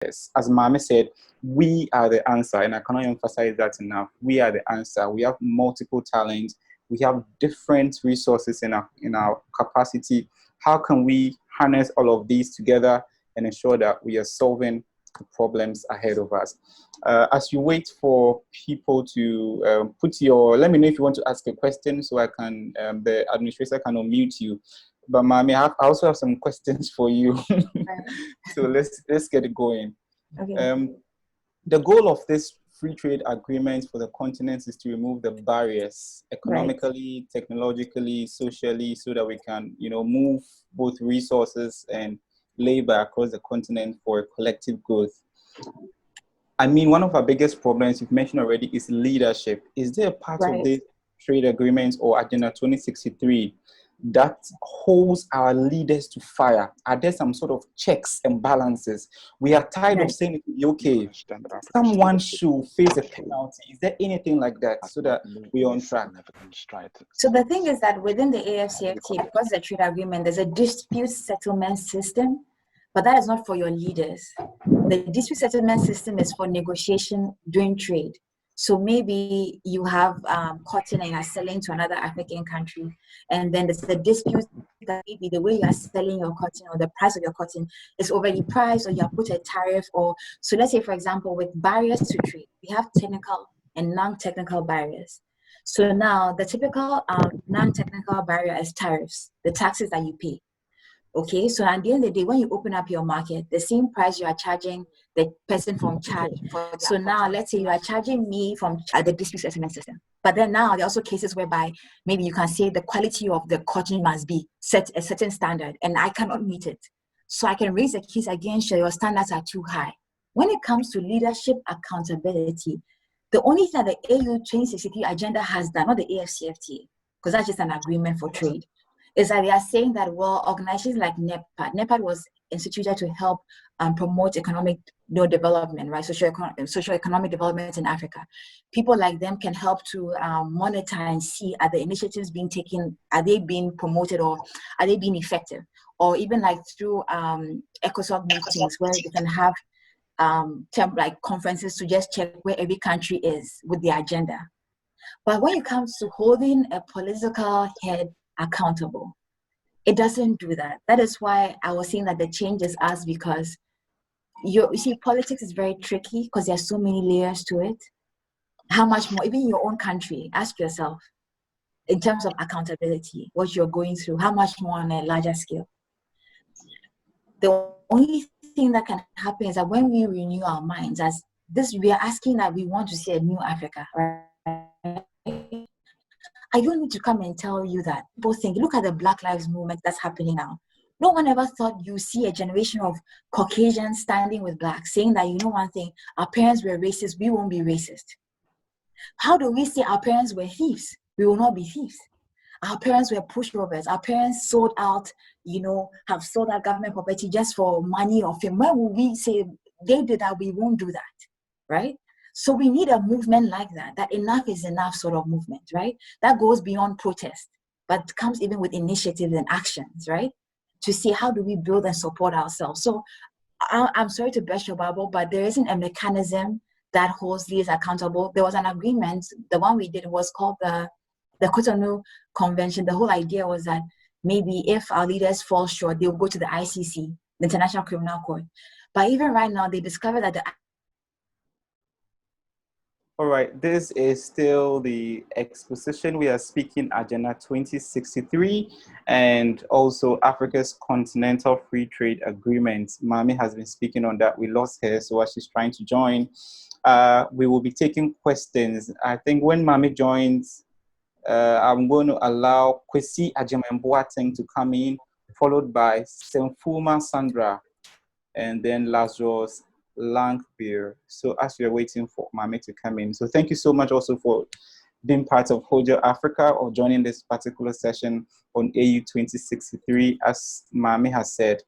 Yes, as Maame said, we are the answer, and I cannot emphasize that enough. We are the answer. We have multiple talents. We have different resources in our capacity. How can we harness all of these together and ensure that we are solving the problems ahead of us? As you wait for people to let me know if you want to ask a question, so I can the administrator can unmute you. But Maame, I also have some questions for you. So let's get it going. Okay. The goal of this free trade agreement for the continent is to remove the barriers economically, technologically, socially, so that we can, move both resources and labor across the continent for collective growth. I mean, one of our biggest problems you've mentioned already is leadership. Is there a part of this trade agreement or Agenda 2063 that holds our leaders to fire? Are there some sort of checks and balances? We are tired of saying it will be okay. Someone should face a penalty. Is there anything like that so that we're on track? So the thing is that within the AFCFTA, because the trade agreement, there's a dispute settlement system, but that is not for your leaders. The dispute settlement system is for negotiation during trade. So maybe you have cotton and you're selling to another African country, and then there's a dispute that maybe the way you are selling your cotton or the price of your cotton is already priced, or you have put a tariff. Or so let's say, for example, with barriers to trade, we have technical and non-technical barriers. So now the typical non-technical barrier is tariffs, the taxes that you pay. Okay, so at the end of the day, when you open up your market, the same price you are charging the person from charge. So now let's say you are charging me from the dispute settlement system. But then now there are also cases whereby maybe you can say the quality of the cotton must be set a certain standard and I cannot meet it. So I can raise a case against you, your standards are too high. When it comes to leadership accountability, the only thing that the AU 2063 agenda has done, not the AFCFTA, because that's just an agreement for trade, is that they are saying that, well, organizations like NEPAD was instituted to help promote economic development, right? Socio-economic development in Africa. People like them can help to monitor and see, are the initiatives being taken, are they being promoted, or are they being effective? Or even like through ECOSOC meetings where they can have like conferences to just check where every country is with the agenda. But when it comes to holding a political head accountable, it doesn't do that. That is why I was saying that the change is us, because you see, politics is very tricky because there are so many layers to it. How much more, even in your own country, ask yourself, in terms of accountability, what you're going through, how much more on a larger scale. The only thing that can happen is that when we renew our minds, as this, we are asking that we want to see a new Africa, right? I don't need to come and tell you that. People think, look at the Black Lives Movement that's happening now. No one ever thought you see a generation of Caucasians standing with Blacks, saying that, you know one thing, our parents were racist, we won't be racist. How do we say our parents were thieves? We will not be thieves. Our parents were pushovers. Our parents sold out, have sold out government property just for money or fame. When will we say they did that, we won't do that, right? So we need a movement like that enough is enough sort of movement, right? That goes beyond protest, but comes even with initiatives and actions, right? To see how do we build and support ourselves. So I'm sorry to burst your bubble, but there isn't a mechanism that holds leaders accountable. There was an agreement, the one we did was called the Cotonou Convention. The whole idea was that maybe if our leaders fall short, they will go to the ICC, the International Criminal Court. But even right now, they discovered that All right, this is still the exposition. We are speaking Agenda 2063 and also Africa's Continental Free Trade Agreement. Maame has been speaking on that. We lost her, so as she's trying to join, we will be taking questions. I think when Maame joins, I'm going to allow Kwesi Ajememboateng to come in, followed by Semfuma Sandra, and then Lazarus Langbeer. So as we are waiting for Maame to come in. So thank you so much also for being part of Hojja Africa or joining this particular session on AU 2063. As Maame has said,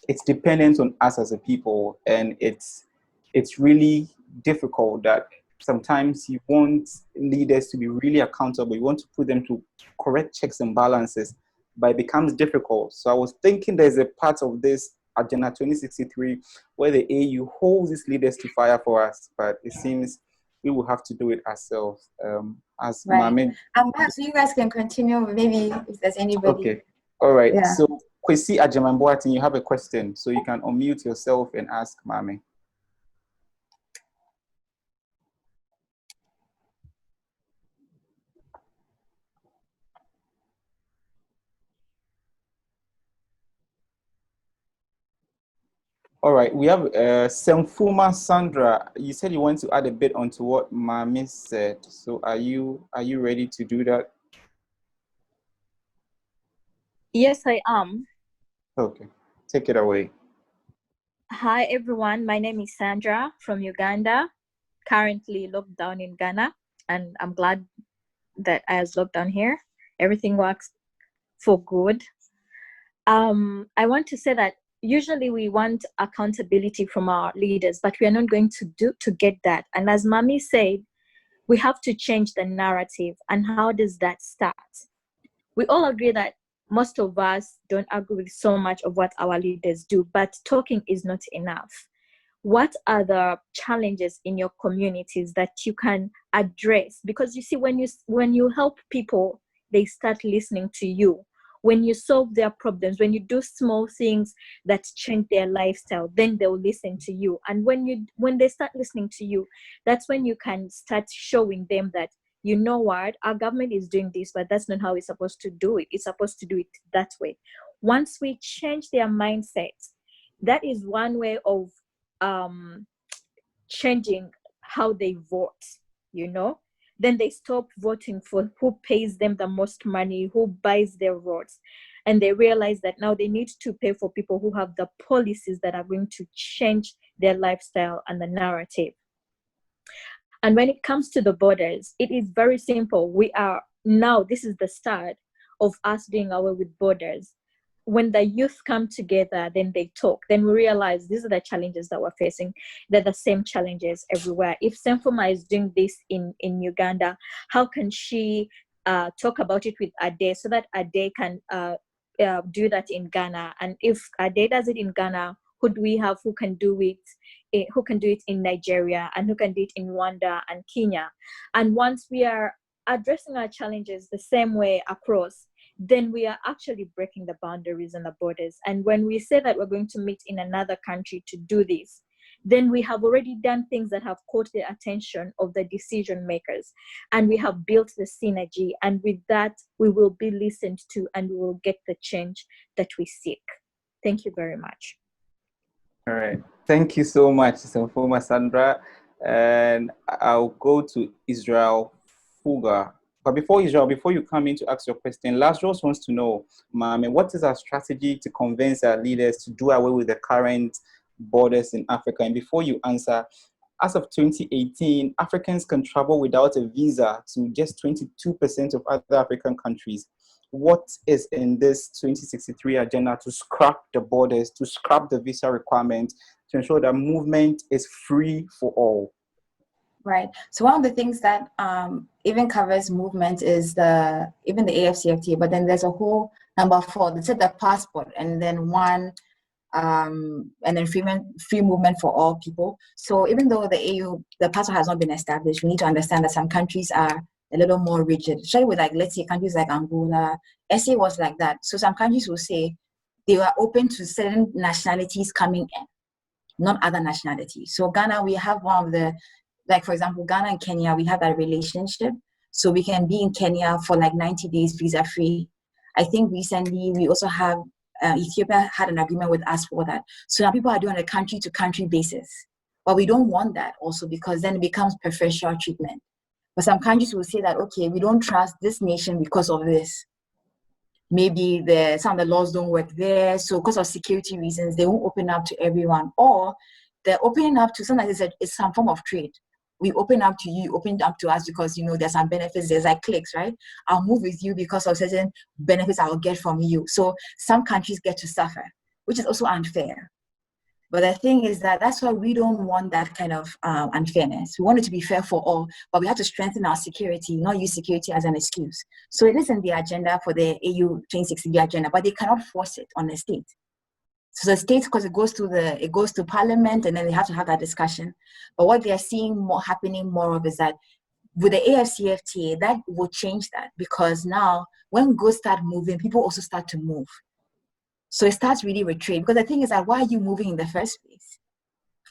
it's dependent on us as a people, and it's really difficult that sometimes you want leaders to be really accountable. You want to put them to correct checks and balances, but it becomes difficult. So I was thinking there's a part of this Agenda 2063, where the AU holds its leaders to fire for us, but it seems we will have to do it ourselves. As Right. Maame. Perhaps you guys can continue, maybe if there's anybody. Okay. All right. Yeah. So, Kwesi Ajamamboatin, you have a question, so you can unmute yourself and ask Maame. All right, we have Semfuma Sandra. You said you want to add a bit onto what Maame said. So are you ready to do that? Yes, I am. Okay, take it away. Hi, everyone. My name is Sandra from Uganda, currently locked down in Ghana, and I'm glad that I was locked down here. Everything works for good. I want to say that usually we want accountability from our leaders, but we are not going to get that. And as Mami said, we have to change the narrative. And how does that start? We all agree that most of us don't agree with so much of what our leaders do, but talking is not enough. What are the challenges in your communities that you can address? Because you see, when you help people, they start listening to you. When you solve their problems, when you do small things that change their lifestyle, then they'll listen to you. And when they start listening to you, that's when you can start showing them that, you know what, our government is doing this, but that's not how it's supposed to do it. It's supposed to do it that way. Once we change their mindsets, that is one way of changing how they vote, then they stop voting for who pays them the most money, who buys their votes, and they realize that now they need to pay for people who have the policies that are going to change their lifestyle and the narrative. And when it comes to the borders, it is very simple. This is the start of us doing away with borders. When the youth come together, then they talk, then we realize these are the challenges that we're facing. They're the same challenges everywhere. If Senfuma is doing this in Uganda, how can she talk about it with Ade so that Ade can do that in Ghana? And if Ade does it in Ghana, who do we have who can do it in Nigeria, and who can do it in Rwanda and Kenya? And once we are addressing our challenges the same way across, then we are actually breaking the boundaries and the borders. And when we say that we're going to meet in another country to do this, then we have already done things that have caught the attention of the decision makers, and we have built the synergy. And with that, we will be listened to, and we will get the change that we seek. Thank you very much. All right. Thank you so much, Semfuma Sandra. And I'll go to Israel Fuga. But before you come in to ask your question, Lazarus wants to know, Maame, what is our strategy to convince our leaders to do away with the current borders in Africa? And before you answer, as of 2018, Africans can travel without a visa to just 22% of other African countries. What is in this 2063 agenda to scrap the borders, to scrap the visa requirement, to ensure that movement is free for all? Right. So one of the things that even covers movement is even the AFCFTA, but then there's a whole number 4. That's the passport, and then and then free movement for all people. So even though the passport has not been established, we need to understand that some countries are a little more rigid. Especially with, like, let's say countries like Angola. SA was like that. So some countries will say they were open to certain nationalities coming in, not other nationalities. So Ghana, we have one of the, like, for example, Ghana and Kenya, we have that relationship. So we can be in Kenya for like 90 days visa free. I think recently we also have, Ethiopia had an agreement with us for that. So now people are doing a country to country basis. But we don't want that also, because then it becomes preferential treatment. But some countries will say that, okay, we don't trust this nation because of this. Maybe some of the laws don't work there. So because of security reasons, they won't open up to everyone. Or they're opening up to, sometimes it's some form of trade. We open up to you, open up to us because, there's some benefits. There's like clicks, right? I'll move with you because of certain benefits I'll get from you. So some countries get to suffer, which is also unfair. But the thing is that's why we don't want that kind of unfairness. We want it to be fair for all, but we have to strengthen our security, not use security as an excuse. So it is in the agenda for the AU 2060 agenda, but they cannot force it on the state. So the states, because it goes to parliament, and then they have to have that discussion. But what they are seeing happening more of is that with the AFCFTA, that will change that, because now when goods start moving, people also start to move. So it starts really with trade, because the thing is that why are you moving in the first place?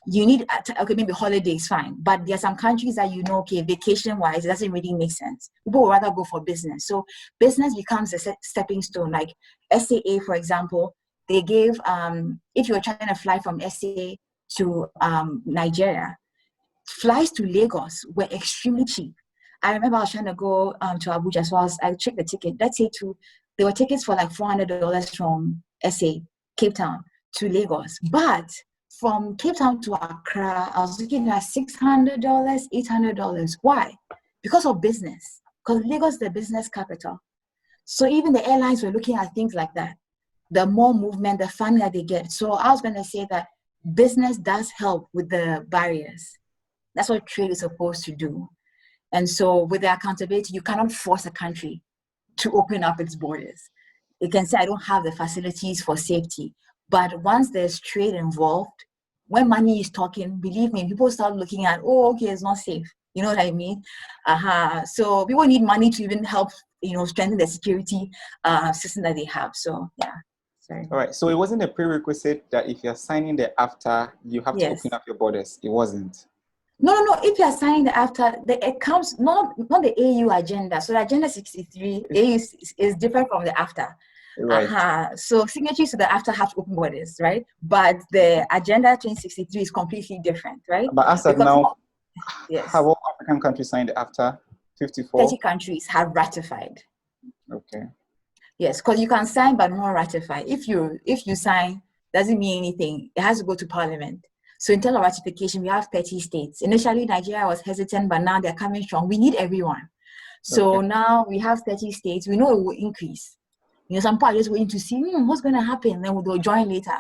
You need, okay, maybe holidays, fine. But there are some countries that okay, vacation-wise, it doesn't really make sense. People would rather go for business. So business becomes a stepping stone. Like SAA, for example, they gave, if you were trying to fly from SA to Nigeria, flights to Lagos were extremely cheap. I remember I was trying to go to Abuja, so I checked the ticket. Let's say there were tickets for like $400 from SA, Cape Town, to Lagos. But from Cape Town to Accra, I was looking at $600, $800. Why? Because of business. Because Lagos is the business capital. So even the airlines were looking at things like that. The more movement, the funding that they get. So I was going to say that business does help with the barriers. That's what trade is supposed to do. And so with the accountability, you cannot force a country to open up its borders. It can say, I don't have the facilities for safety. But once there's trade involved, when money is talking, believe me, people start looking at, oh, okay, it's not safe. You know what I mean? So people need money to even help, strengthen the security system that they have. So, yeah. Sorry. All right. So it wasn't a prerequisite that if you're signing the AFTA, you have to open up your borders. It wasn't. No. If you are signing the AFTA, it comes not the AU agenda. So the Agenda 63 is different from the AFTA. Right. So signatories to the AFTA have to open borders, right? But the Agenda 2063 is completely different, right? But as of now, yes, have all African countries signed the AFTA? 54? 30 countries have ratified. Okay. Yes, because you can sign but not ratify. If you sign, doesn't mean anything. It has to go to parliament. So in terms of ratification, we have 30 states. Initially, Nigeria was hesitant, but now they're coming strong. We need everyone. So now we have 30 states. We know it will increase. Some people are just waiting to see what's going to happen. Then they'll join later.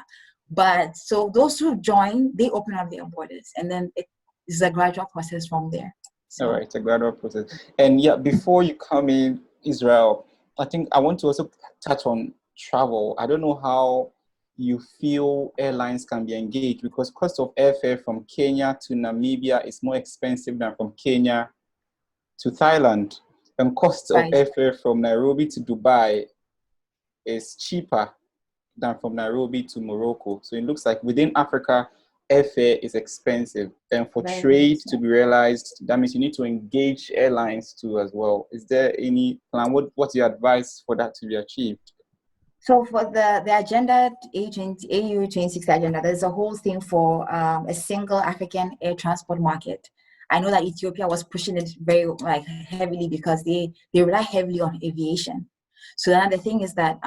But so those who join, they open up their borders. And then it's a gradual process from there. So. All right, it's a gradual process. And yeah, before you come in, Israel, I think I want to also touch on travel. I don't know how you feel airlines can be engaged, because cost of airfare from Kenya to Namibia is more expensive than from Kenya to Thailand. And cost of airfare from Nairobi to Dubai is cheaper than from Nairobi to Morocco. So it looks like within Africa, airfare is expensive. And for trade to be realized, that means you need to engage airlines too as well. Is there any plan? What's your advice for that to be achieved? So for the agenda, AU 2060 agenda, there's a whole thing for a single African air transport market. I know that Ethiopia was pushing it very heavily because they rely heavily on aviation. So then the thing is that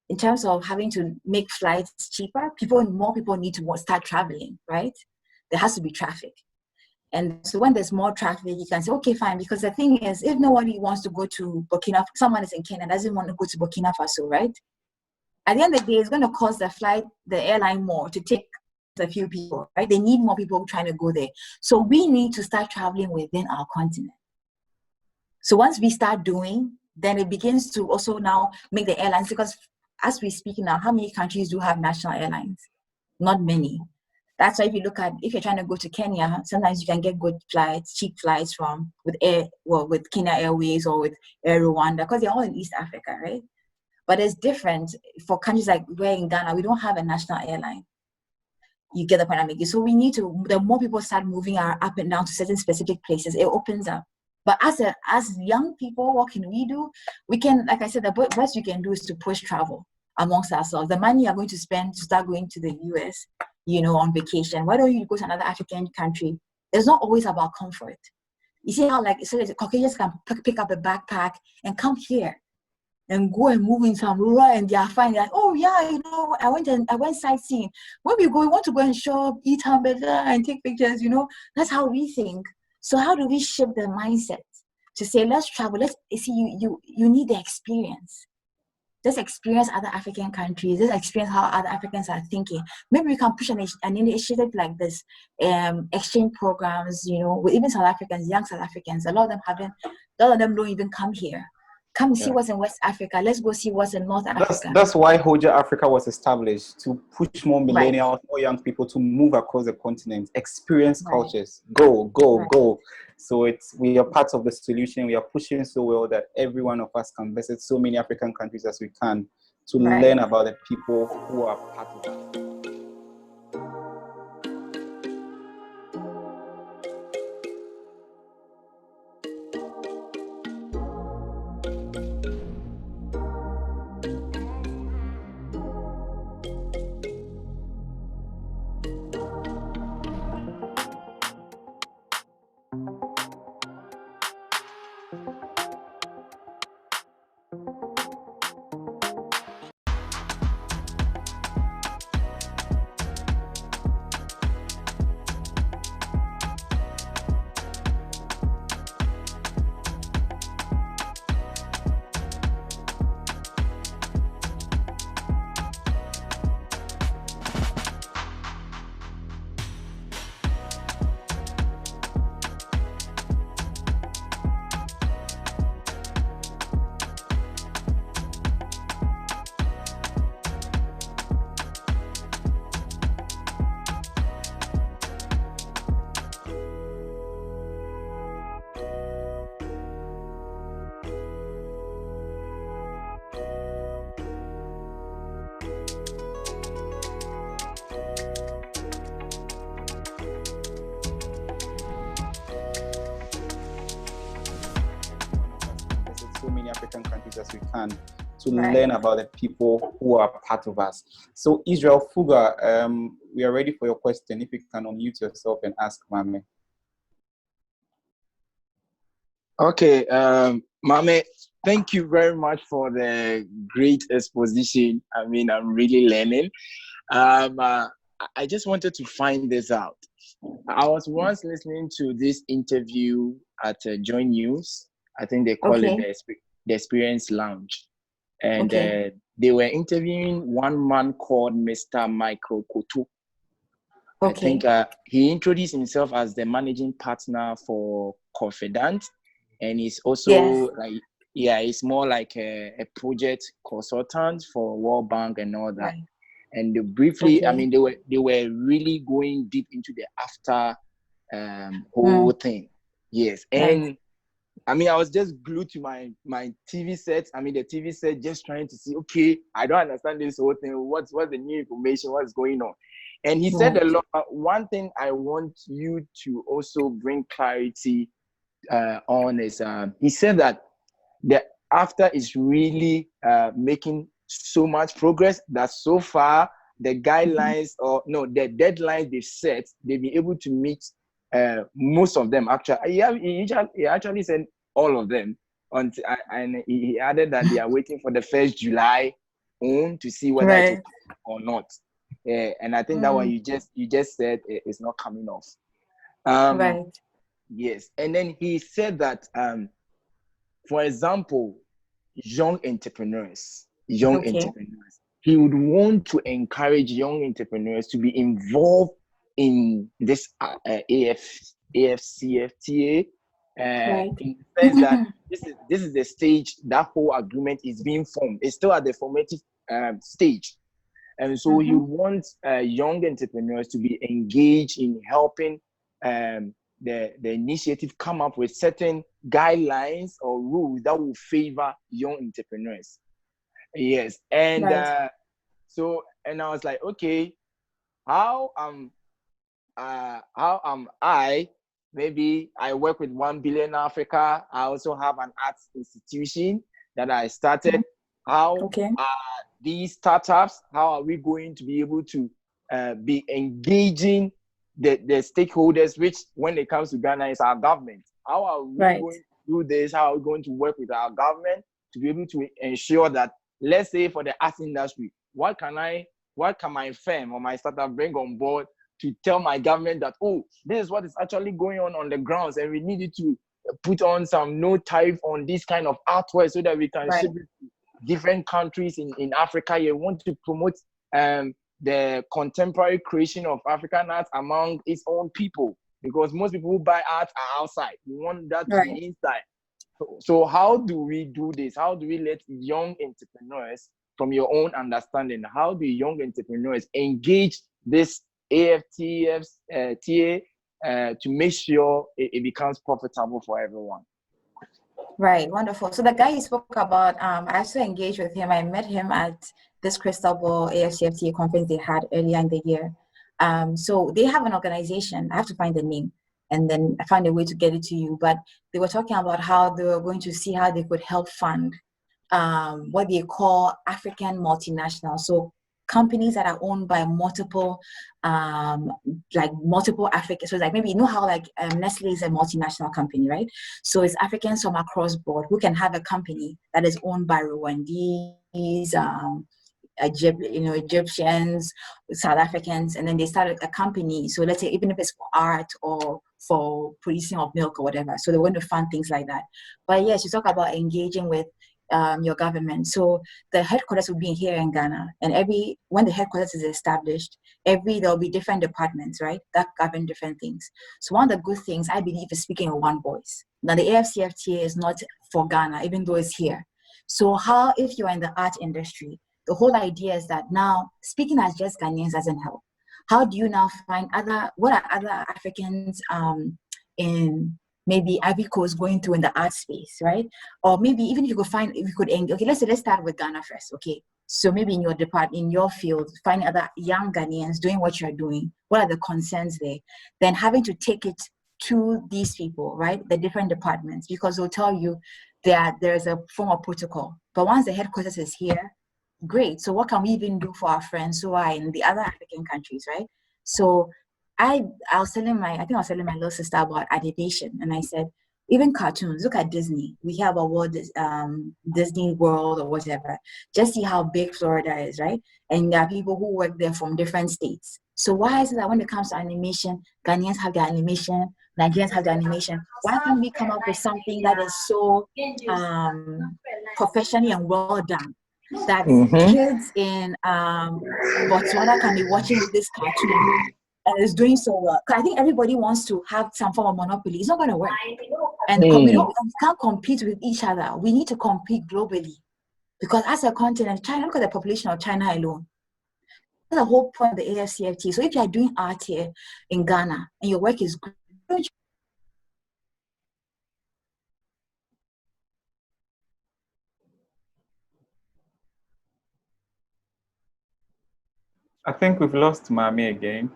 in terms of having to make flights cheaper, more people need to start traveling, right? There has to be traffic. And so when there's more traffic, you can say, okay, fine. Because the thing is, if nobody wants to go to Burkina, someone is in Kenya, doesn't want to go to Burkina Faso, right? At the end of the day, it's going to cost the airline more to take a few people, right? They need more people trying to go there. So we need to start traveling within our continent. So once we start doing, then it begins to also now make the airlines, because as we speak now, how many countries do have national airlines? Not many. That's why if you're trying to go to Kenya, sometimes you can get good flights, cheap flights with Kenya Airways or with Air Rwanda, because they're all in East Africa, right? But it's different for countries like we're in Ghana. We don't have a national airline. You get the point I'm making. So we need to, the more people start moving up and down to certain specific places, it opens up. But as young people, what can we do? We can, like I said, the best we can do is to push travel amongst ourselves. The money you're going to spend to start going to the US, on vacation, why don't you go to another African country? It's not always about comfort. You see how Caucasians can pick up a backpack and come here and go and move in some rural, and they are fine. They're like, oh yeah, I went sightseeing. When we go, we want to go and shop, eat hamburger, and take pictures. That's how we think. So how do we shift the mindset to say, let's travel? Let's see. You need the experience. Let's experience other African countries. Let's experience how other Africans are thinking. Maybe we can push an initiative like this, exchange programs. With even South Africans, young South Africans. A lot of them don't even come here. Come see what's in West Africa. Let's go see what's in North Africa. That's why Hojja Africa was established, to push more Right. millennials, more young people to move across the continent, experience Right. cultures, go. Right. So we are part of the solution. We are pushing so well that every one of us can visit so many African countries as we can to Right. learn about the people who are part of us. So many African countries as we can to learn about the people who are part of us. So Israel Fuga, we are ready for your question. If you can unmute yourself and ask Maame. Okay, Maame, thank you very much for the great exposition. I mean, I'm really learning. I just wanted to find this out. I was once listening to this interview at Joy News. I think they call it the Experience Lounge. And they were interviewing one man called Mr. Michael Koto. I think he introduced himself as the managing partner for Confident. And he's also he's more like a project consultant for World Bank and all that. Right. And briefly, I mean, they were really going deep into the after whole thing. Yes. And I mean, I was just glued to my TV set. I mean, the TV set, just trying to see, okay, I don't understand this whole thing. What's the new information? What's going on? And he said a lot. One thing I want you to also bring clarity on is he said that the after is really making so much progress that so far the guidelines the deadlines they've set, they've been able to meet most of them. Actually, he actually said all of them. And he added that they are waiting for the 1st July to see whether it will come or not. And I think that one you just said is not coming off. Yes, and then he said that, for example, young entrepreneurs, he would want to encourage young entrepreneurs to be involved in this AFCFTA. In the sense that this is the stage that whole agreement is being formed. It's still at the formative stage. And so you want young entrepreneurs to be engaged in helping the initiative come up with certain guidelines or rules that will favor young entrepreneurs. Yes. And so I was like, okay, how am I? Maybe I work with 1 Billion Africa. I also have an arts institution that I started. How are these startups? How are we going to be able to be engaging the stakeholders, which when it comes to Ghana is our government? How are we going to do this? How are we going to work with our government to be able to ensure that, let's say for the arts industry, what can my firm or my startup bring on board to tell my government that, this is what is actually going on the grounds, and we need you to put on some no tariff on this kind of artwork so that we can ship it to different countries in Africa. You want to promote the contemporary creation of African art among its own people, because most people who buy art are outside. We want that to be inside. So how do we do this? How do we let young entrepreneurs, from your own understanding, how do young entrepreneurs engage this AFCFTA to make sure it becomes profitable for everyone? Right, wonderful. So the guy you spoke about, I also engaged with him. I met him at this Crystal Ball AFCFTA conference they had earlier in the year. So they have an organization. I have to find the name and then I found a way to get it to you. But they were talking about how they were going to see how they could help fund what they call African multinationals. So companies that are owned by multiple African, so like maybe you know how like Nestle is a multinational company, right? So it's Africans from across board who can have a company that is owned by Rwandese, Egyptians, South Africans, and then they started a company. So let's say even if it's for art or for producing of milk or whatever, so they want to fund things like that. But yes, you talk about engaging with your government. So the headquarters will be here in Ghana, and when the headquarters is established, there'll be different departments, right, that govern different things. So one of the good things I believe is speaking in one voice. Now the AFCFTA is not for Ghana, even though it's here. So how, if you're in the art industry, the whole idea is that now speaking as just Ghanaians doesn't help. How do you now find what are other Africans in maybe Ivory Coast going through in the art space, right? Or maybe even if you could okay, let's start with Ghana first, okay? So maybe in your department, in your field, finding other young Ghanaians doing what you're doing. What are the concerns there? Then having to take it to these people, right? The different departments, because they'll tell you that there's a form of protocol. But once the headquarters is here, great. So what can we even do for our friends who are in the other African countries, right? So I was telling my little sister about animation, and I said, even cartoons, look at Disney. We hear about Disney World or whatever. Just see how big Florida is, right? And there are people who work there from different states. So why is it that when it comes to animation, Ghanaians have their animation, Nigerians have their animation? Why can't we come up with something that is so professionally and well done, that kids in Botswana can be watching this cartoon and it's doing so well? Because I think everybody wants to have some form of monopoly. It's not going to work. And we can't compete with each other. We need to compete globally. Because as a continent, China, look at the population of China alone. That's the whole point of the AFCFTA. So if you're doing art here in Ghana and your work is good, I think we've lost Maame again.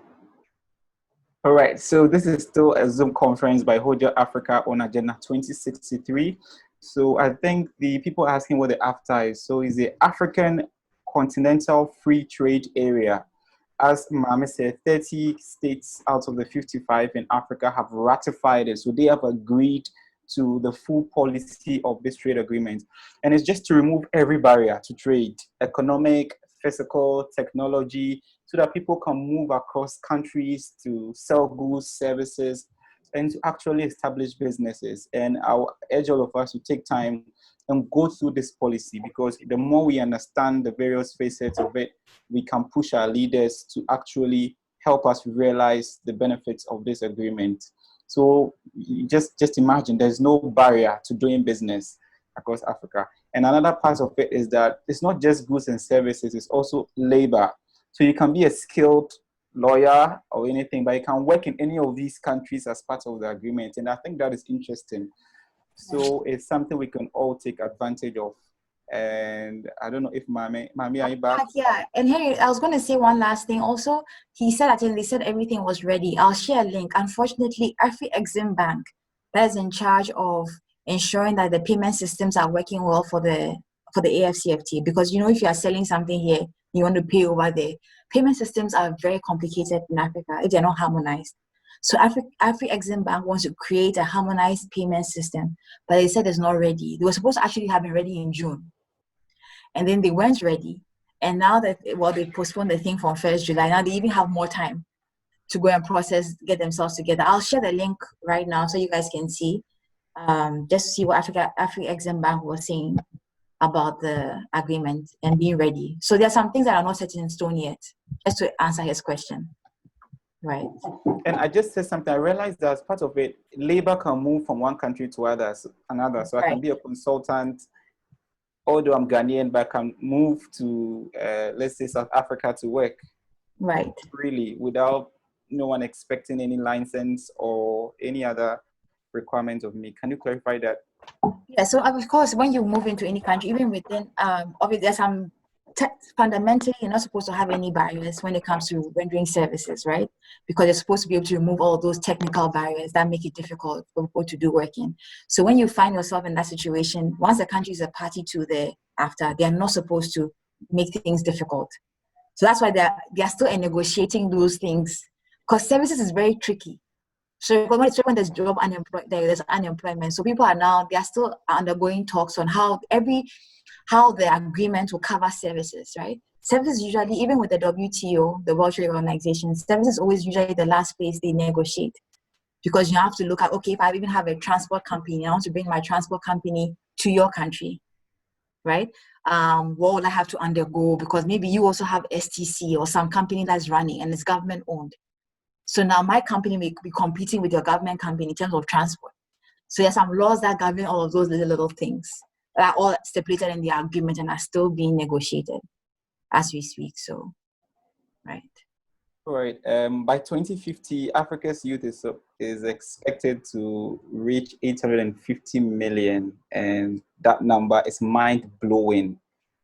All right, so this is still a Zoom conference by Hojja Africa on Agenda 2063. So I think the people are asking what the AFTA is. So it's the African Continental Free Trade Area. As Maame said, 30 states out of the 55 in Africa have ratified it. So they have agreed to the full policy of this trade agreement. And it's just to remove every barrier to trade, economic, physical, technology, so that people can move across countries to sell goods, services, and to actually establish businesses. And I'll urge all of us to take time and go through this policy, because the more we understand the various facets of it, we can push our leaders to actually help us realize the benefits of this agreement. So just imagine there's no barrier to doing business across Africa. And another part of it is that it's not just goods and services, it's also labor. So you can be a skilled lawyer or anything, but you can work in any of these countries as part of the agreement. And I think that is interesting. So it's something we can all take advantage of. And I don't know if Maame, are you back? Yeah, and Henry, I was going to say one last thing also. He said that they said everything was ready. I'll share a link. Unfortunately, Afri-Exim Bank, that is in charge of ensuring that the payment systems are working well for the AFCFTA, because if you are selling something here, you want to pay over there. Payment systems are very complicated in Africa if they're not harmonized. So Afri-Exim Bank wants to create a harmonized payment system, but they said it's not ready. They were supposed to actually have been ready in June. And then they weren't ready. And now that, they postponed the thing from 1st July, now they even have more time to go and get themselves together. I'll share the link right now so you guys can see, just to see what Afri-Exim Bank was saying about the agreement and being ready. So there are some things that are not set in stone yet, just to answer his question. Right. And I just said something. I realized that as part of it, labor can move from one country to another. So I can be a consultant, although I'm Ghanaian, but I can move to, let's say, South Africa to work. Right. Really, without no one expecting any license or any other requirements of me. Can you clarify that? Yeah, so of course, when you move into any country, even within, obviously, there's some fundamentally, you're not supposed to have any barriers when it comes to rendering services, right? Because you're supposed to be able to remove all those technical barriers that make it difficult for people to do work in. So when you find yourself in that situation, once the country is a party to the AFTA, they're not supposed to make things difficult. So that's why they're still negotiating those things, because services is very tricky. So when there's there's unemployment. So people they're still undergoing talks on how the agreement will cover services, right? Services usually, even with the WTO, the World Trade Organization, services is always usually the last place they negotiate, because you have to look at, okay, if I even have a transport company, I want to bring my transport company to your country, right? What will I have to undergo? Because maybe you also have STC or some company that's running and it's government owned. So now my company may be competing with your government company in terms of transport. So there's some laws that govern all of those little things that are all stipulated in the agreement and are still being negotiated as we speak. So, right. All right. By 2050, Africa's youth is expected to reach 850 million, and that number is mind-blowing.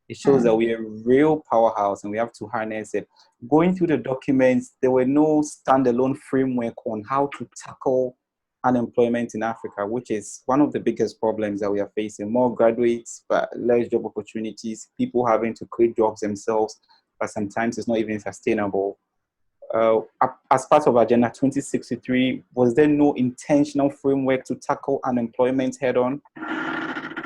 It shows that we're a real powerhouse and we have to harness it. Going through the documents, there were no standalone framework on how to tackle unemployment in Africa, which is one of the biggest problems that we are facing. More graduates, but less job opportunities, people having to create jobs themselves, but sometimes it's not even sustainable. As part of Agenda 2063, was there no intentional framework to tackle unemployment head on?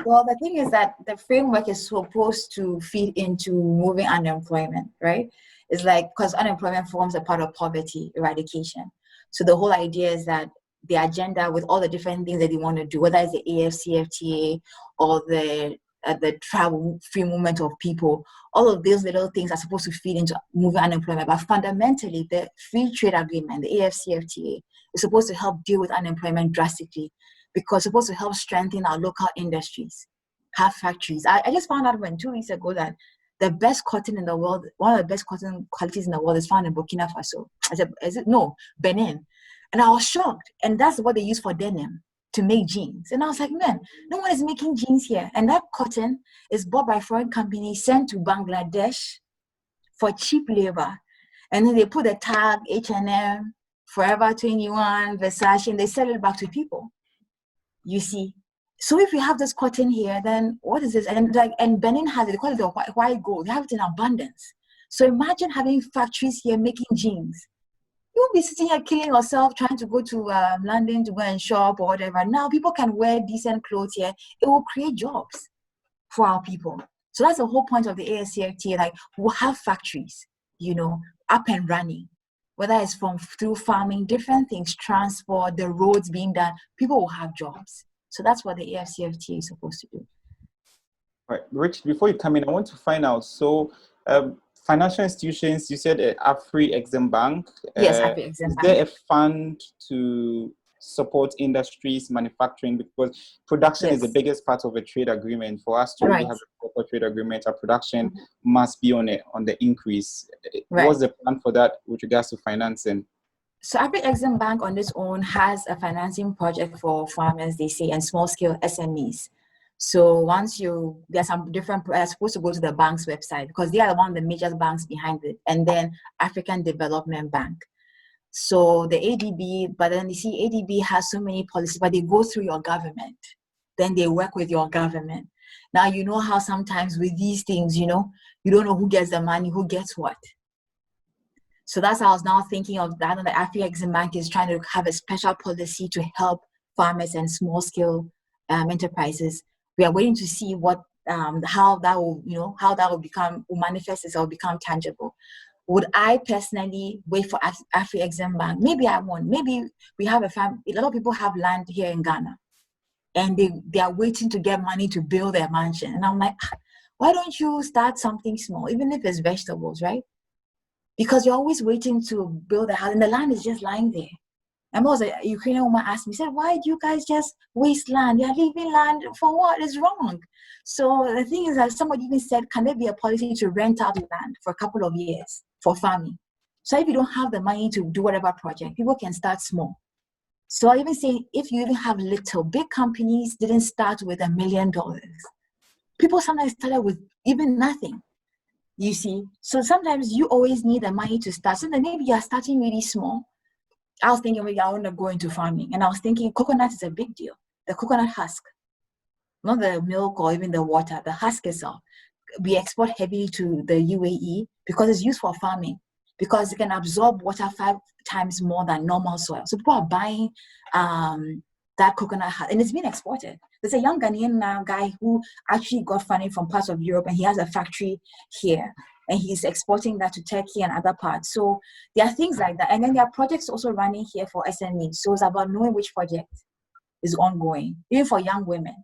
Well, the thing is that the framework is supposed to feed into moving unemployment, right? It's like, because unemployment forms a part of poverty eradication. So the whole idea is that the agenda, with all the different things that they want to do, whether it's the AFCFTA or the travel free movement of people, all of these little things are supposed to feed into moving unemployment. But fundamentally, the free trade agreement, the AFCFTA, is supposed to help deal with unemployment drastically, because it's supposed to help strengthen our local industries, have factories. I just found out 2 weeks ago that the best cotton in the world, one of the best cotton qualities in the world, is found in Burkina Faso. I said, no, Benin. And I was shocked. And that's what they use for denim, to make jeans. And I was like, man, no one is making jeans here. And that cotton is bought by foreign companies, sent to Bangladesh for cheap labor. And then they put the tag H&M, Forever 21, Versace, and they sell it back to people. You see? So if we have this cotton here, then what is this? And Benin has it, they call it the white gold. They have it in abundance. So imagine having factories here making jeans. You won't be sitting here killing yourself trying to go to London to go and shop or whatever. Now people can wear decent clothes here. It will create jobs for our people. So that's the whole point of the AFCFTA. Like, we'll have factories, up and running, whether it's through farming, different things, transport, the roads being done, people will have jobs. So that's what the AFCFTA is supposed to do. All right, Rich, before you come in, I want to find out, so financial institutions, you said Afri-Exim Bank. Yes, Afri-Exim Bank. Is there a fund to support industries, manufacturing? Because production is the biggest part of a trade agreement. For us to really have a proper trade agreement, our production must be on the increase. What's the plan for that with regards to financing? So Afri-Exim Bank on its own has a financing project for farmers, they say, and small-scale SMEs. So there's some different, supposed to go to the bank's website, because they are one of the major banks behind it, and then African Development Bank. So the ADB, but then you see ADB has so many policies, but they go through your government. Then they work with your government. Now, you know how sometimes with these things, you don't know who gets the money, who gets what. So that's how I was now thinking of that. And the Afri-Exim Bank is trying to have a special policy to help farmers and small-scale enterprises. We are waiting to see how that will manifest itself, become tangible. Would I personally wait for Afri-Exim Bank? Maybe I won't. Maybe we have a lot of people have land here in Ghana, and they are waiting to get money to build their mansion. And I'm like, why don't you start something small, even if it's vegetables, right? because you're always waiting to build a house and the land is just lying there. And was a Ukrainian woman asked me, said, why do you guys just waste land? You're leaving land for what? It's wrong. So the thing is that somebody even said, can there be a policy to rent out land for a couple of years for farming? So if you don't have the money to do whatever project, people can start small. So I even say, if you even have little, big companies didn't start with $1 million. People sometimes started with even nothing, you see. So sometimes you always need the money to start. So then maybe you're starting really small. I was thinking, maybe I want to go into farming. And I was thinking coconut is a big deal. The coconut husk, not the milk or even the water, the husk itself. We export heavily to the UAE because it's used for farming, because it can absorb water 5 times more than normal soil. So people are buying that coconut husk, and it's been exported. There's a young Ghanaian guy who actually got funding from parts of Europe, and he has a factory here. And he's exporting that to Turkey and other parts. So there are things like that. And then there are projects also running here for SMEs. So it's about knowing which project is ongoing, even for young women.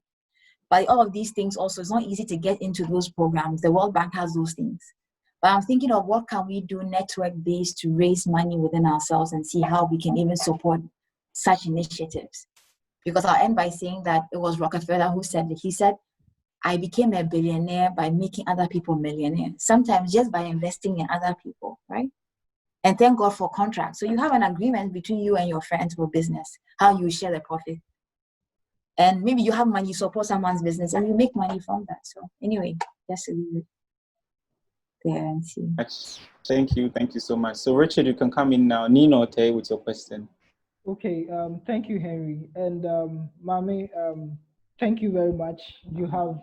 But all of these things also, it's not easy to get into those programs. The World Bank has those things. But I'm thinking of what can we do network-based to raise money within ourselves and see how we can even support such initiatives. Because I'll end by saying that it was Rockefeller who said it. He said, I became a billionaire by making other people millionaires, sometimes just by investing in other people, right? And thank God for contracts. So you have an agreement between you and your friends for business, how you share the profit. And maybe you have money, you support someone's business, and you make money from that. So anyway, just to leave it there and see. Thank you so much. So Richard, you can come in now. Nino Te with your question. Okay, thank you, Henry. And Maame, thank you very much. You have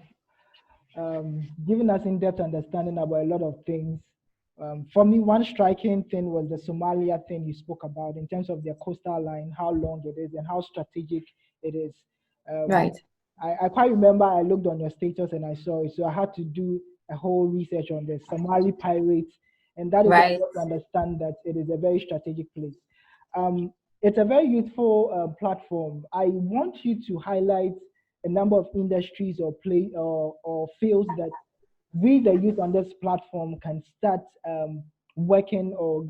given us in-depth understanding about a lot of things. For me, one striking thing was the Somalia thing you spoke about in terms of their coastal line, how long it is and how strategic it is. Right. I quite remember I looked on your status and I saw it, so I had to do a whole research on the Somali pirates, and that is right. to understand that it is a very strategic place. It's a very useful platform. I want you to highlight a number of industries or fields that we, the youth on this platform, can start working or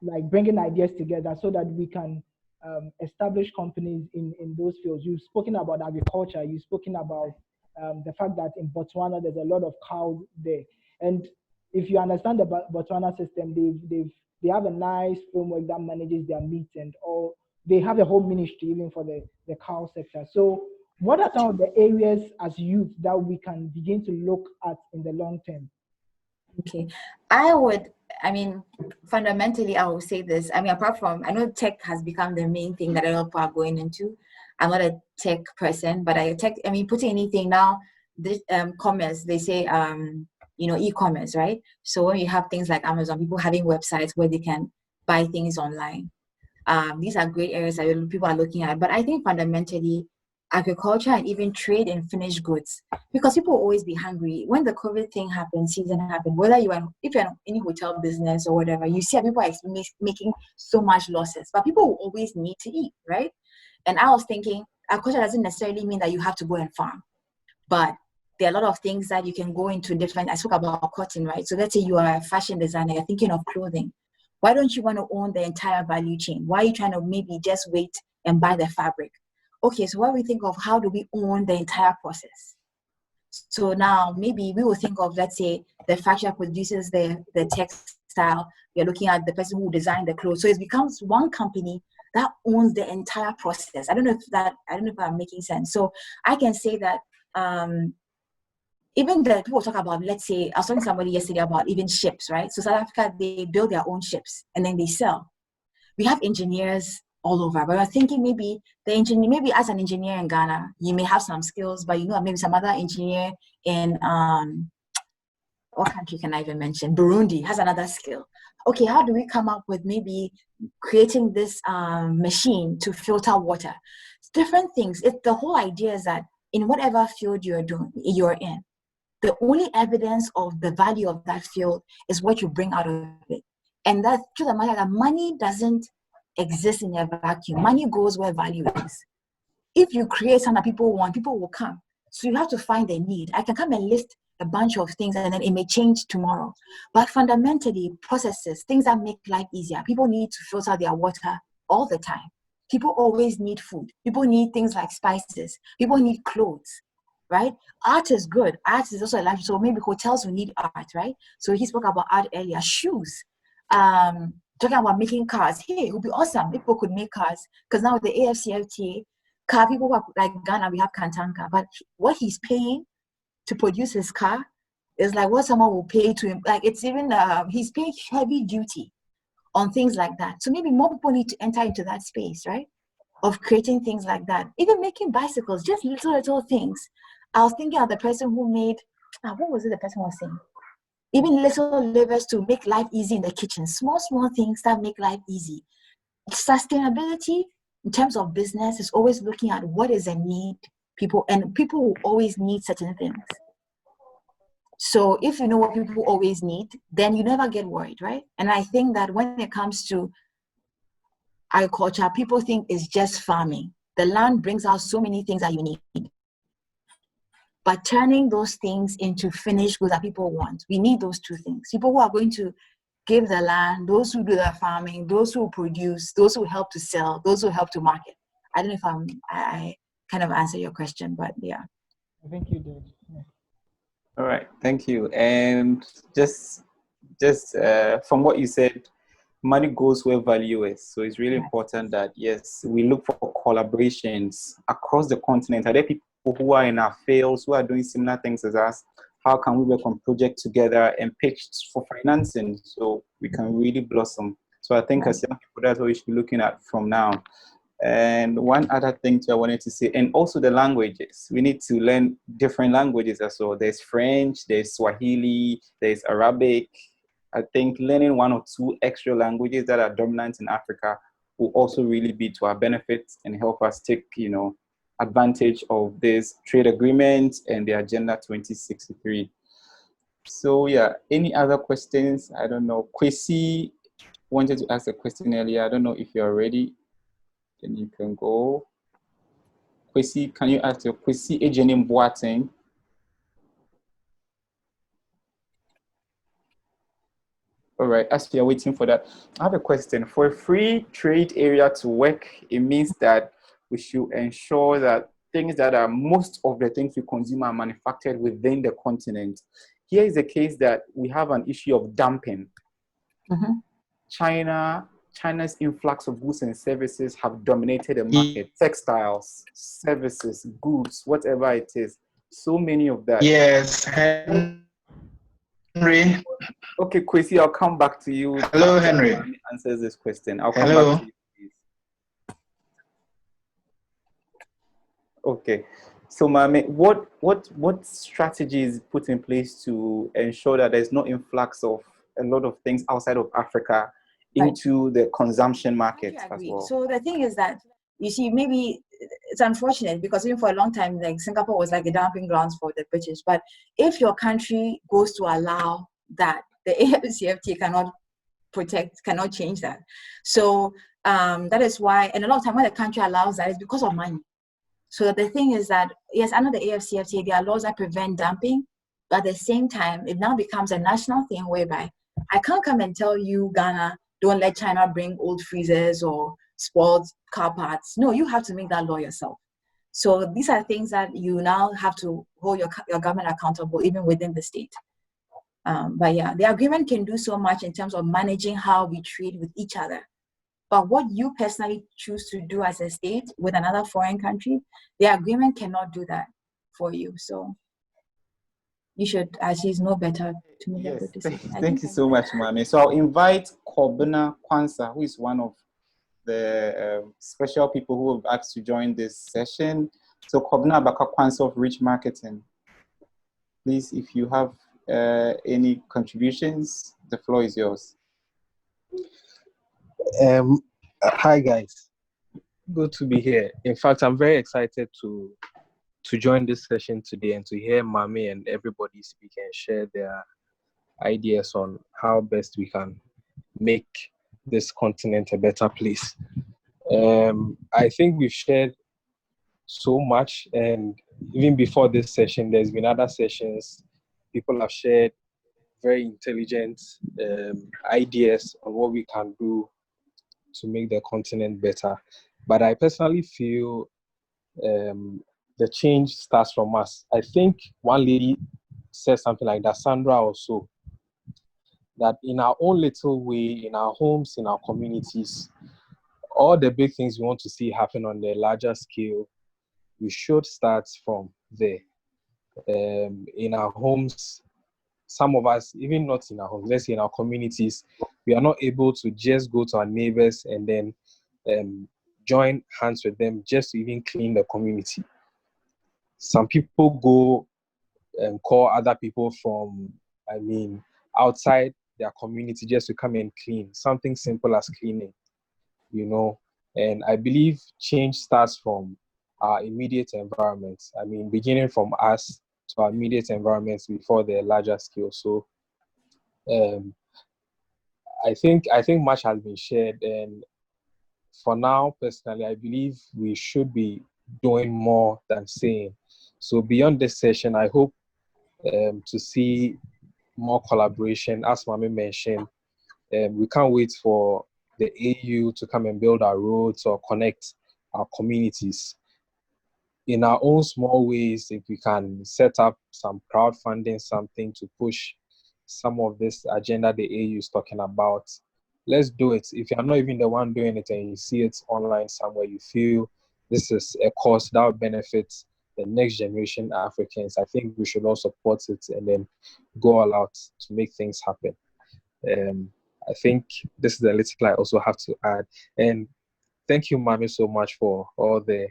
like bringing ideas together so that we can establish companies in those fields. You've spoken about agriculture. You've spoken about the fact that in Botswana there's a lot of cows there, and if you understand the Botswana system, they have a nice framework that manages their meat and all. They have a whole ministry even for the cow sector. So what are some of the areas as youth that we can begin to look at in the long term? Okay, fundamentally, I will say this. Apart from, I know tech has become the main thing that a lot of people are going into. I'm not a tech person, but putting anything now, this commerce, they say, e-commerce, right? So when you have things like Amazon, people having websites where they can buy things online. These are great areas that people are looking at. But I think fundamentally, agriculture and even trade in finished goods, because people will always be hungry. When the COVID season happened, whether if you're in any hotel business or whatever, you see people are making so much losses, but people will always need to eat, right? And I was thinking, agriculture doesn't necessarily mean that you have to go and farm, but there are a lot of things that you can go into different. I spoke about cotton, right? So let's say you are a fashion designer, you're thinking of clothing. Why don't you want to own the entire value chain? Why are you trying to maybe just wait and buy the fabric? Okay, so when we think of how do we own the entire process? So now maybe we will think of, let's say, the factory that produces the textile. You're looking at the person who designed the clothes. So it becomes one company that owns the entire process. I don't know if I'm making sense. So I can say that even the people talk about, let's say, I was talking to somebody yesterday about even ships, right? So South Africa, they build their own ships and then they sell. We have engineers all over, but I'm thinking maybe as an engineer in Ghana, you may have some skills, but maybe some other engineer in what country can I even mention? Burundi has another skill. Okay, how do we come up with maybe creating this machine to filter water? It's different things. The whole idea is that in whatever field you're in, the only evidence of the value of that field is what you bring out of it. And that's true, the matter that money doesn't exist in a vacuum. Money goes where value is. If you create something that people want, people will come. So you have to find a need. I can come and list a bunch of things, and then it may change tomorrow. But fundamentally, processes, things that make life easier. People need to filter their water all the time. People always need food. People need things like spices. People need clothes, right? Art is good. Art is also a life. So maybe hotels will need art, right? So he spoke about art earlier. Shoes. Talking about making cars. Hey, it would be awesome if people could make cars. Because now with the AFCFTA, car people who are like Ghana, we have Kantanka. But what he's paying to produce his car is like what someone will pay to him. Like it's even, he's paying heavy duty on things like that. So maybe more people need to enter into that space, right? Of creating things like that. Even making bicycles, just little things. I was thinking of the person who made, what was it the person was saying? Even little levers to make life easy in the kitchen. Small things that make life easy. Sustainability in terms of business is always looking at what is a need. People will always need certain things. So if you know what people always need, then you never get worried, right? And I think that when it comes to agriculture, people think it's just farming. The land brings out so many things that you need. But turning those things into finished goods that people want, we need those two things. People who are going to give the land, those who do the farming, those who produce, those who help to sell, those who help to market. I don't know if I kind of answer your question, but yeah. I think you did. Yeah. All right, thank you. And just from what you said, money goes where value is. So it's really important that, yes, we look for collaborations across the continent. Are there people who are in our fields, who are doing similar things as us? How can we work on projects together and pitch for financing so we can really blossom? So I think as young people, that's what we should be looking at from now. And one other thing too I wanted to say, and also the languages. We need to learn different languages as well. There's French, there's Swahili, there's Arabic. I think learning one or two extra languages that are dominant in Africa will also really be to our benefit and help us take, advantage of this trade agreement and the Agenda 2063. So yeah, any other questions? I don't know. Kwesi wanted to ask a question earlier. I don't know if you're ready. Then you can go. Kwesi, can you ask your Kwesi Ejenim Boateng? All right, as we are waiting for that, I have a question. For a free trade area to work, it means that we should ensure that things that are most of the things we consume are manufactured within the continent. Here is the case that we have an issue of dumping. China's influx of goods and services have dominated the market. Textiles, services, goods, whatever it is. So many of that. Yes, Henry. Okay, Kwesi, I'll come back to you. Hello, Henry. Answers this question. I'll come back to you, please. Okay. So, Maame, what strategies put in place to ensure that there's no influx of a lot of things outside of Africa into the consumption market as well? So the thing is that, you see, maybe it's unfortunate because even for a long time, like Singapore was like a dumping grounds for the British. But if your country goes to allow that, the AFCFTA cannot change that. So that is why, and a lot of time when the country allows that, it's because of money. So the thing is that, yes, under the AFCFTA, there are laws that prevent dumping, but at the same time, it now becomes a national thing whereby I can't come and tell you, Ghana, don't let China bring old freezers or spoiled car parts. No, you have to make that law yourself. So these are things that you now have to hold your government accountable, even within the state. But yeah, the agreement can do so much in terms of managing how we trade with each other. But what you personally choose to do as a state with another foreign country, the agreement cannot do that for you. So you should actually know better to make a good decision. Thank you so much, Maame. So I'll invite Kobina Kwanzaa, who is one of the special people who have asked to join this session. So Kobina Kwanzaa of Rich Marketing. Please, if you have any contributions, the floor is yours. Hi guys, good to be here. In fact, I'm very excited to join this session today and to hear Maame and everybody speak and share their ideas on how best we can make this continent a better place. I think we've shared so much, and even before this session, there's been other sessions People have shared very intelligent ideas on what we can do to make the continent better. But I personally feel the change starts from us. I think one lady said something like that, Sandra also, that in our own little way, in our homes, in our communities, all the big things we want to see happen on the larger scale, we should start from there. In our homes, some of us, even not in our homes, let's say in our communities, we are not able to just go to our neighbors and then join hands with them just to even clean the community. Some people go and call other people from, outside their community just to come and clean. Something simple as cleaning, And I believe change starts from our immediate environments. Beginning from us to our immediate environments before the larger scale. So I think much has been shared, and for now, personally, I believe we should be doing more than saying. So beyond this session, I hope to see more collaboration. As Maame mentioned, we can't wait for the AU to come and build our roads or connect our communities. In our own small ways, if we can set up some crowdfunding, something to push some of this agenda the AU is talking about, let's do it. If you're not even the one doing it and you see it online somewhere, you feel this is a cause that will benefit the next generation Africans, I think we should all support it and then go all out to make things happen. I think this is the little I also have to add. And thank you, Maame, so much for all the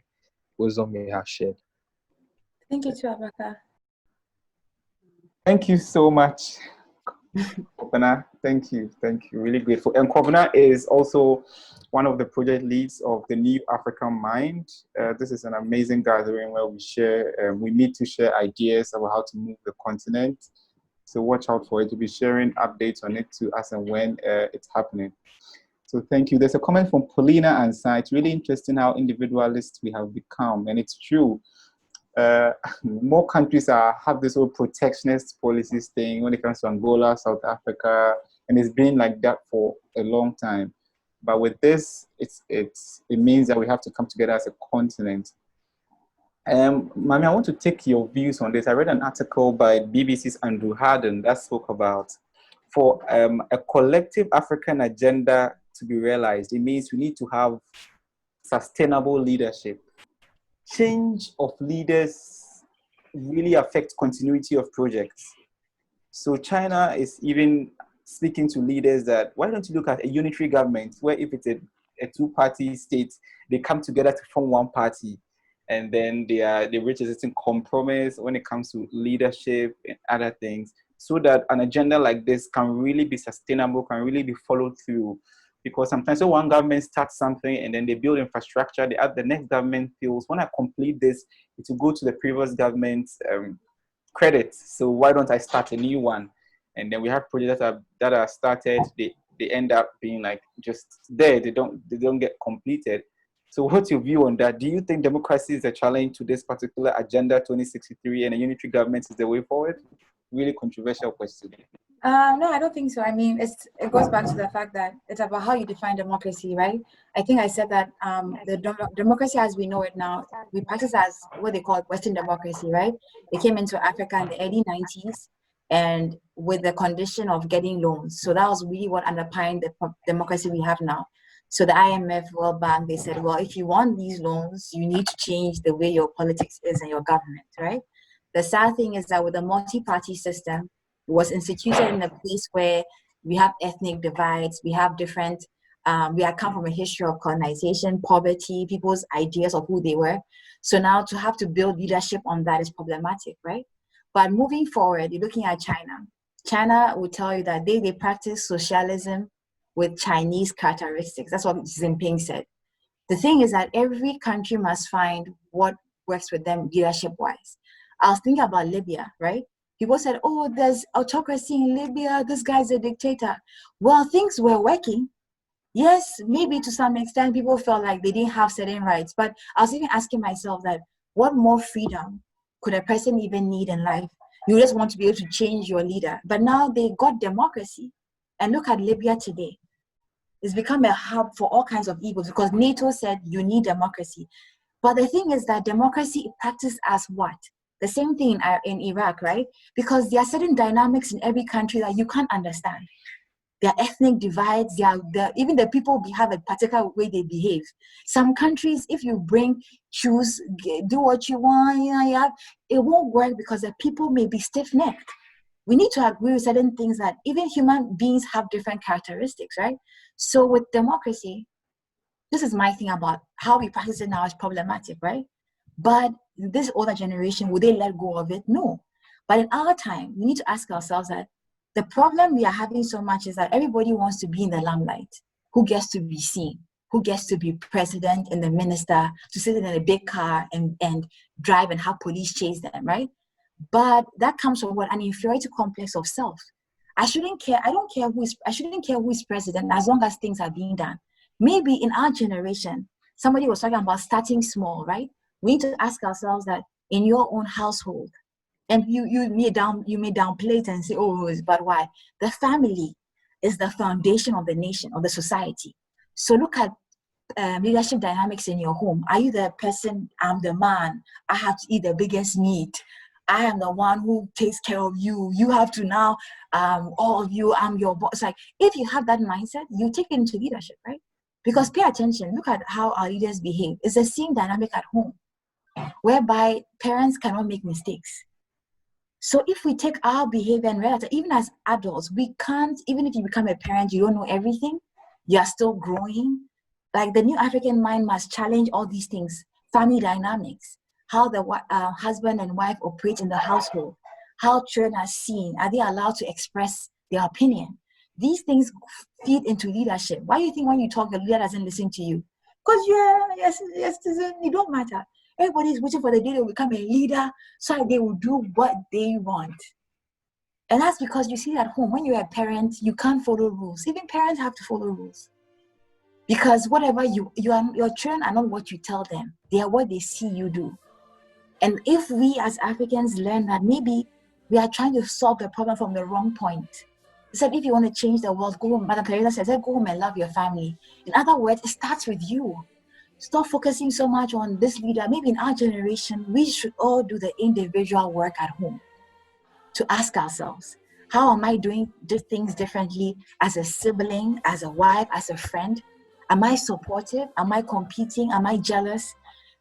wisdom you have shared. Thank you too, Abaka. Thank you so much, Kwabena. Thank you. Really grateful. And Kwabena is also one of the project leads of the New African Mind. This is an amazing gathering where we share, we need to share ideas about how to move the continent. So watch out for it. We'll be sharing updates on it to us and when it's happening. So thank you. There's a comment from Paulina Ansa. It's really interesting how individualist we have become, and it's true. More countries have this whole protectionist policies thing when it comes to Angola, South Africa, and it's been like that for a long time. But with this, it means that we have to come together as a continent. Maame, I want to take your views on this. I read an article by BBC's Andrew Harden that spoke about for a collective African agenda to be realized, it means we need to have sustainable leadership. Change of leaders really affects continuity of projects. So China is even speaking to leaders that, why don't you look at a unitary government where if it's a two-party state, they come together to form one party, and then they reach a certain compromise when it comes to leadership and other things, so that an agenda like this can really be sustainable, can really be followed through. Because sometimes one government starts something and then they build infrastructure, the next government feels, when I complete this, it will go to the previous government's credit. So why don't I start a new one? And then we have projects that are started, they end up being like just there, they don't get completed. So what's your view on that? Do you think democracy is a challenge to this particular Agenda 2063 and a unitary government is the way forward? Really controversial question. No, I don't think so. I mean, it goes back to the fact that it's about how you define democracy, right? I think I said that the democracy as we know it now, we practice as what they call Western democracy, right? It came into Africa in the early 90s and with the condition of getting loans. So that was really what underpinned the democracy we have now. So the IMF, World Bank, they said, well, if you want these loans, you need to change the way your politics is and your government, right? The sad thing is that with a multi-party system, it was instituted in a place where we have ethnic divides, we have different, we had come from a history of colonization, poverty, people's ideas of who they were. So now to have to build leadership on that is problematic, right? But moving forward, you're looking at China. China will tell you that they practice socialism with Chinese characteristics. That's what Xi Jinping said. The thing is that every country must find what works with them leadership-wise. I was thinking about Libya, right? People said, oh, there's autocracy in Libya, this guy's a dictator. Well, things were working. Yes, maybe to some extent, people felt like they didn't have certain rights. But I was even asking myself that, what more freedom could a person even need in life You just want to be able to change your leader. But now they got democracy. And look at Libya today. It's become a hub for all kinds of evils because NATO said you need democracy. But the thing is that democracy is practiced as what? The same thing in Iraq, right? Because there are certain dynamics in every country that you can't understand. There are ethnic divides, even the people have a particular way they behave. Some countries, if you choose, do what you want, it won't work because the people may be stiff-necked. We need to agree with certain things that even human beings have different characteristics, right? So with democracy, this is my thing about how we practice it now is problematic, right? But this older generation, will they let go of it? No. But in our time, we need to ask ourselves that the problem we are having so much is that everybody wants to be in the limelight. Who gets to be seen? Who gets to be president and the minister, to sit in a big car and drive and have police chase them, right? But that comes from what? An inferiority complex of self. I shouldn't care who is president as long as things are being done. Maybe in our generation, somebody was talking about starting small, right? We need to ask ourselves that in your own household, and you may downplay it and say, oh, but why? The family is the foundation of the nation, of the society. So look at leadership dynamics in your home. Are you the person? I'm the man. I have to eat the biggest meat. I am the one who takes care of you. You have to now, all of you, I'm your boss. Like, if you have that mindset, you take it into leadership, right? Because pay attention, look at how our leaders behave. It's the same dynamic at home, whereby parents cannot make mistakes. So if we take our behavior and realize that even as adults, we can't, even if you become a parent, you don't know everything, you are still growing. Like the new African mind must challenge all these things, family dynamics, how the husband and wife operate in the household, how children are seen, are they allowed to express their opinion? These things feed into leadership. Why do you think when you talk, the leader doesn't listen to you? Because you don't matter. Everybody is waiting for the day they will become a leader so they will do what they want. And that's because you see at home, when you're a parent, you can't follow rules. Even parents have to follow rules. Because whatever your children are not what you tell them. They are what they see you do. And if we as Africans learn that maybe we are trying to solve the problem from the wrong point. He said, if you want to change the world, go home. Mother Teresa said, go home and love your family. In other words, it starts with you. Stop focusing so much on this leader. Maybe in our generation, we should all do the individual work at home to ask ourselves, how am I doing things differently as a sibling, as a wife, as a friend? Am I supportive? Am I competing? Am I jealous?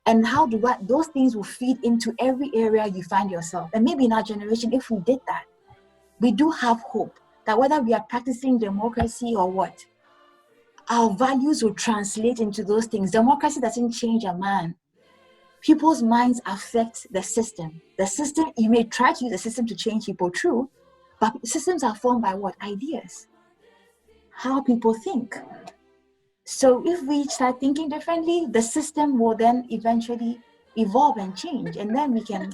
And how those things will feed into every area you find yourself. And maybe in our generation, if we did that, we do have hope that whether we are practicing democracy or what, our values will translate into those things. Democracy doesn't change a man. People's minds affect the system. The system, you may try to use the system to change people, true, but systems are formed by what? Ideas. How people think. So if we start thinking differently, the system will then eventually evolve and change, and then we can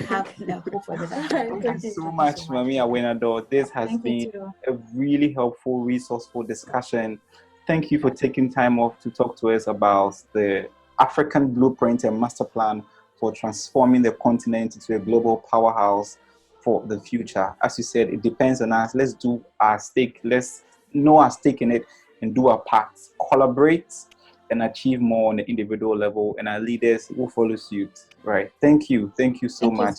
have the hope for this. Thank you so much, Maame Awinador. This has been a really helpful, resourceful discussion. Thank you for taking time off to talk to us about the African blueprint and master plan for transforming the continent into a global powerhouse for the future. As you said, it depends on us. Let's do our stake. Let's know our stake in it and do our part. Collaborate and achieve more on the individual level, and our leaders will follow suit. Right. Thank you. Thank you so much.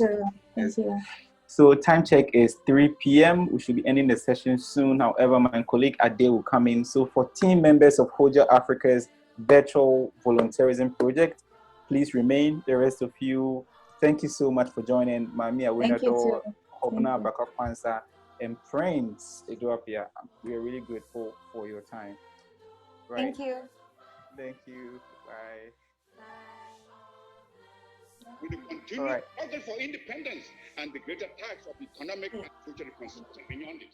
Thank you. So time check is 3 p.m. We should be ending the session soon. However, my colleague Ade will come in. So for team members of Hojja Africa's Virtual Volunteerism Project, please remain. The rest of you, thank you so much for joining. Maame Awinador, Hobna Bakapansa, and Prince Eduapia. We are really grateful for your time. Right. Thank you. Thank you. Bye. We will continue struggle for independence and the greater task of economic and social reconstruction beyond it.